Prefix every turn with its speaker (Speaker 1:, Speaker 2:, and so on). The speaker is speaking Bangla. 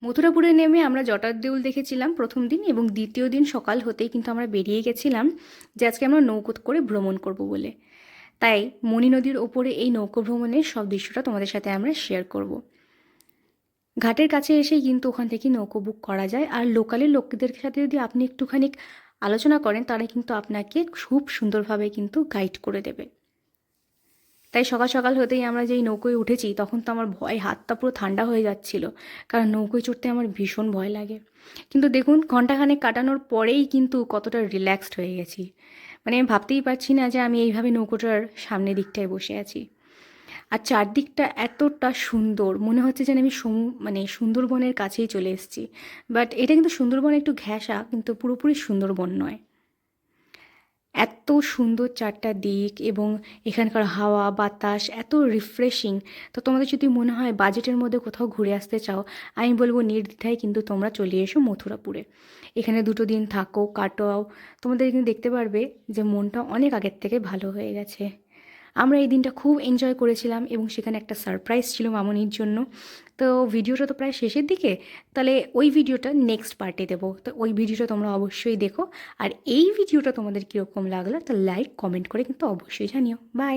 Speaker 1: মথুরাপুরে নেমে আমরা জটাদেউল দেখেছিলাম প্রথম দিন, এবং দ্বিতীয় দিন সকাল হতেই কিন্তু আমরা বেরিয়ে গেছিলাম যে আজকে আমরা নৌকো করে ভ্রমণ করব বলে। তাই মণি নদীর ওপরে এই নৌকো ভ্রমণের সব দৃশ্যটা তোমাদের সাথে আমরা শেয়ার করব। ঘাটের কাছে এসেই কিন্তু ওখান থেকে নৌকো বুক করা যায়, আর লোকালের লোকদের সাথে যদি আপনি একটুখানি আলোচনা করেন তারা কিন্তু আপনাকে খুব সুন্দরভাবে কিন্তু গাইড করে দেবে। তাই সকাল সকাল হতেই আমরা যেই নৌকোয় উঠেছি তখন তো আমার ভয়, হাতটা পুরো ঠান্ডা হয়ে যাচ্ছিল, কারণ নৌকোয় চড়তে আমার ভীষণ ভয় লাগে। কিন্তু দেখুন, ঘন্টাখানেক কাটানোর পরেই কিন্তু কতটা রিল্যাক্সড হয়ে গেছি। মানে আমি ভাবতেই পারছি না যে আমি এইভাবে নৌকোটার সামনের দিকটায় বসে আছি। আর চারদিকটা এতটা সুন্দর, মনে হচ্ছে যেন আমি মানে সুন্দরবনের কাছেই চলে এসেছি। বাট এটা কিন্তু সুন্দরবন একটু ঘেঁষা, কিন্তু পুরোপুরি সুন্দরবন নয়। এত সুন্দর চারটা দিক, এবং এখানকার হাওয়া বাতাস এত রিফ্রেশিং। তো তোমাদের যদি মনে হয় বাজেটের মধ্যে কোথাও ঘুরে আসতে চাও, আমি বলবো নির্দ্বিধায় কিন্তু তোমরা চলে এসো মথুরাপুরে। এখানে 2 দিন থাকো, কাটাও, তোমাদের কিন্তু দেখতে পারবে যে মনটা অনেক আগের থেকে ভালো হয়ে গেছে। আমরা এই দিনটা খুব এনজয় করেছিলাম, এবং সেখানে একটা সারপ্রাইজ ছিল মামনির জন্য। তো ভিডিওটা তো প্রায় শেষের দিকে, তাহলে ওই ভিডিওটা নেক্সট পার্টে দেবো, তো ওই ভিডিওটা তোমরা অবশ্যই দেখো। আর এই ভিডিওটা তোমাদের কীরকম লাগলো তা লাইক কমেন্ট করে কিন্তু অবশ্যই জানিও। বাই।